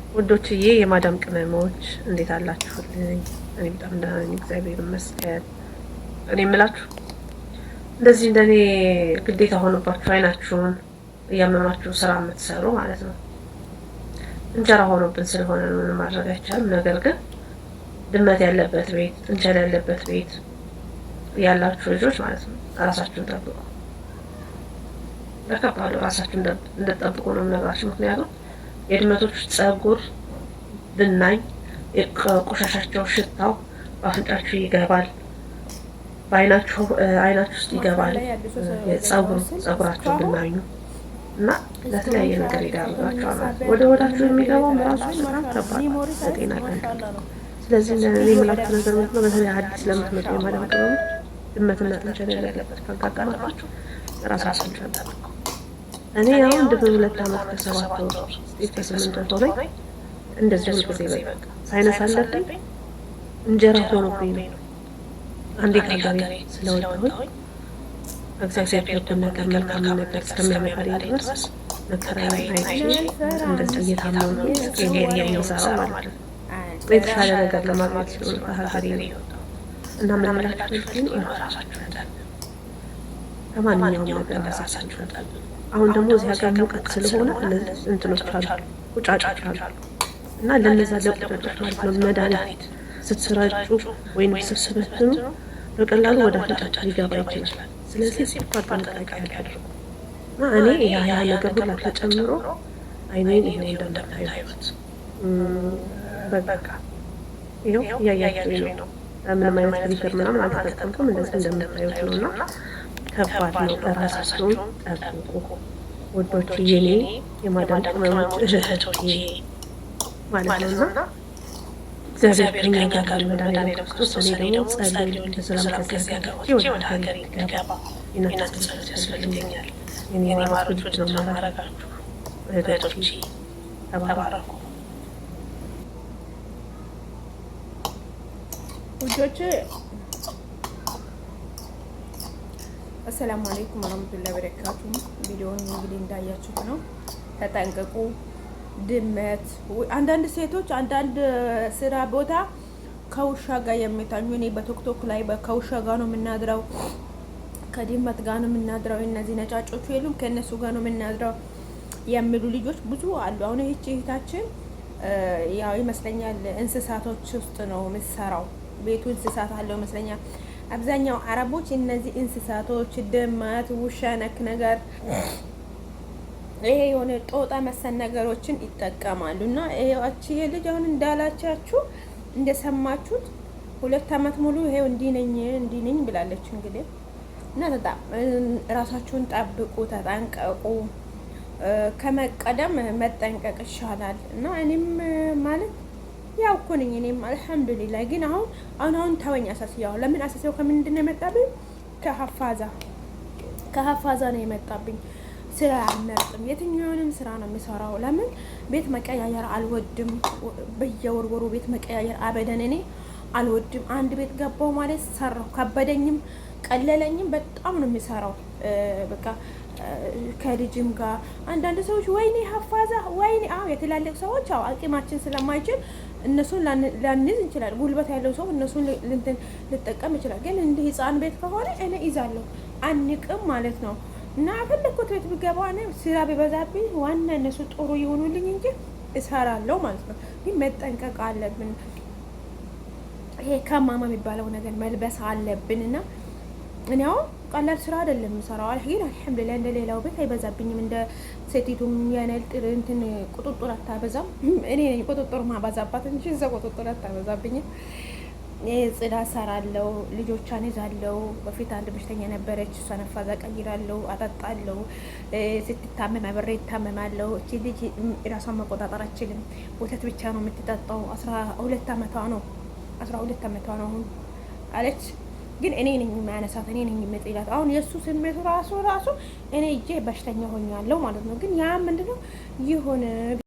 ውዶችዬ የማዳም ቅመሞች እንዴት አላችሁልኝ? እኔ በጣም ደህና ነኝ፣ እግዚአብሔር ይመስገን። እኔ የምላችሁ እንደዚህ እንደኔ ግዴታ ሆኖባችሁ አይናችሁን እያመማችሁ ስራ የምትሰሩ ማለት ነው። እንጀራ ሆኖብን ስለሆነ ምንም ማድረግ አይቻልም። ነገር ግን ድመት ያለበት ቤት፣ ጥንቸል ያለበት ቤት ያላችሁ ልጆች ማለት ነው ራሳችሁን ጠብቁ። በከባዱ ራሳችሁን እንድትጠብቁ ነው የምነግራችሁ። ምክንያቱም የድመቶች ጸጉር ብናኝ ቆሻሻቸው ሽታው በአፍንጫችሁ ይገባል፣ በአይናችሁ ውስጥ ይገባል። ጸጉራቸው ብናኙ እና ለተለያየ ነገር ይዳርጋቸዋል። ወደ ወዳችሁ የሚገባው ራሱ በጣም ከባድ ለጤና ጠንቅ። ስለዚህ እኔ የምላችሁ ነገር ምንድን ነው? በተለይ አዲስ ለምትመጡ የማዳም ቅመሞች ድመትና ጥንቸል ያለበት ካጋጠማችሁ ራሳችሁን ጠብቁ። እኔ አሁን ድፍን 2 ዓመት ከ7 ወር ከ8 ወር ሆነኝ። እንደዚህ ሁልጊዜ በቃ ሳይነስ አለብኝ፣ እንጀራ ሆኖብኝ ነው። አንዴ ከሀገሬ ስለወጣሁኝ እግዚአብሔር በጎ ነገር መልካም ነገር እስከሚያመጣልኝ ድረስ መከራዬን አይቼ እንደዚህ እየታመምኩኝ ስጤን የሚሰራው ማለት ነው። የተሻለ ነገር ለማግኘት ስለሆነ ከሀገሬ ነው የወጣሁት እና ምን እላችሁ ነው ራሳችሁን ጠብቁ። ከማንኛውም ነገር ራሳችሁን ጠብቁ። አሁን ደግሞ እዚህ ሀገር ሙቀት ስለሆነ እነዚህ እንትኖች አሉ፣ ቁጫጮች አሉ እና ለነዛ ለቁጫጮች ማለት ነው መድኃኒት ስትረጩ ወይም ስትበትኑ በቀላሉ ወደ አፍንጫችሁ ሊገባ ይችላል። ስለዚህ ሲባል ጥንቃቄ ያድርጉ እና እኔ ያ ነገር ሁላ ተጨምሮ አይኔን ይሄው እንደምታዩት በቃ ይሄው እያያችሁኝ ነው። ምንም አይነት ሪፈር ምናምን አልተጠቀምኩም። እንደዚህ እንደምታዩት ነው እና ከባድ ነው። እራሳችሁን ጠብቁ ውዶች፣ የኔ የማዳም ቅመሞች እህቶቼ ማለት ነው እና እግዚአብሔር ከኛ ጋር ካለ መድኃኒዓለም ክርስቶስ እኔ ደግሞ ጸልዩ ለሰላም ከዚያ ጋር ወደ ሀገር እንድገባ የእናንተ ጸሎት ያስፈልገኛል። የኔ ማሮች ውድ ነው ማረጋችሁ እህቶቼ፣ ተባረኩ ውዶቼ። አሰላሙ አለይኩም ወራህመቱላሂ ወበረካቱ። ቪዲዮውን እንግዲህ እንዳያችሁት ነው፣ ተጠንቀቁ። ድመት አንዳንድ ሴቶች አንዳንድ ስራ ቦታ ከውሻ ጋር የሚታኙ እኔ በቶክቶክ ላይ ከውሻ ጋር ነው የምናድረው፣ ከድመት ጋር ነው የምናድረው፣ እነዚህ ነጫጮቹ የሉም ከእነሱ ጋር ነው የምናድረው የሚሉ ልጆች ብዙ አሉ። አሁን ይህች እህታችን ያው ይመስለኛል እንስሳቶች ውስጥ ነው የምትሰራው፣ ቤቱ እንስሳት አለው ይመስለኛል። አብዛኛው አረቦች እነዚህ እንስሳቶች ድመት፣ ውሻ ነክ ነገር ይሄ የሆነ ጦጣ መሰል ነገሮችን ይጠቀማሉ። እና ይሄዋቺ ልጅ አሁን እንዳላቻችሁ እንደሰማችሁት 2 ዓመት ሙሉ ይሄው እንዲህ ነኝ ብላለች። እንግዲህ እና ራሳችሁን ጠብቁ፣ ተጠንቀቁ። ከመቀደም መጠንቀቅ ይሻላል። እና እኔም ማለት ያው እኮ ነኝ እኔም አልሐምዱሊላህ። ግን አሁን ተወኝ አሳስያው። ለምን አሳስያው? ከምንድን ነው የመጣብኝ? ከሀፋዛ ነው የመጣብኝ። ስራ አልመርጥም፣ የትኛውንም ስራ ነው የሚሰራው። ለምን ቤት መቀያየር አልወድም። በየወርወሩ ቤት መቀያየር አበደን እኔ አልወድም። አንድ ቤት ገባው ማለት ሰራው፣ ከበደኝም ቀለለኝም በጣም ነው የሚሰራው። በቃ ከልጅም ጋር አንዳንድ ሰዎች ወይኔ ሀፋዛ ወይኔ የትላልቅ ሰዎች አቅማችን ስለማይችል እነሱን ላንይዝ እንችላለን። ጉልበት ያለው ሰው እነሱን ልጠቀም ይችላል። ግን እንደ ህፃን ቤት ከሆነ እኔ ይዛለሁ አንቅም ማለት ነው። እና ፈለኩት ቤት ብገባ ስራ ቢበዛብኝ ዋና እነሱ ጥሩ ይሆኑልኝ እንጂ እሰራለሁ ማለት ነው። ግን መጠንቀቅ አለብን። ይሄ ከማማ የሚባለው ነገር መልበስ አለብን። እና እኔ አሁን ቀላል ስራ አይደለም የምሰራው። ግን አልሐምዱሊላህ እንደ ሌላው ቤት አይበዛብኝም። እንደ ሴቲቱም ያነልጥር እንትን ቁጥጥር አታበዛም። እኔ ነኝ ቁጥጥር ማባዛባት እንጂ እዛ ቁጥጥር አታበዛብኝም። ጽዳት ሰራለሁ፣ ልጆቿን ይዛለሁ። በፊት አንድ በሽተኛ ነበረች፣ እሷን አፋዛ ቀይራለሁ፣ አጠጣለሁ። ስትታመም አብሬ ይታመማለሁ። እቺ ልጅ ራሷን መቆጣጠር አችልም፣ ወተት ብቻ ነው የምትጠጣው። 12 ዓመቷ ነው አሁን አለች። ግን እኔ ነኝ የማያነሳት፣ እኔ ነኝ የምጥላት። አሁን የእሱ ስሜቱ ራሱ እኔ እጄ በሽተኛ ሆኛለሁ ማለት ነው። ግን ያ ምንድነው ይሁን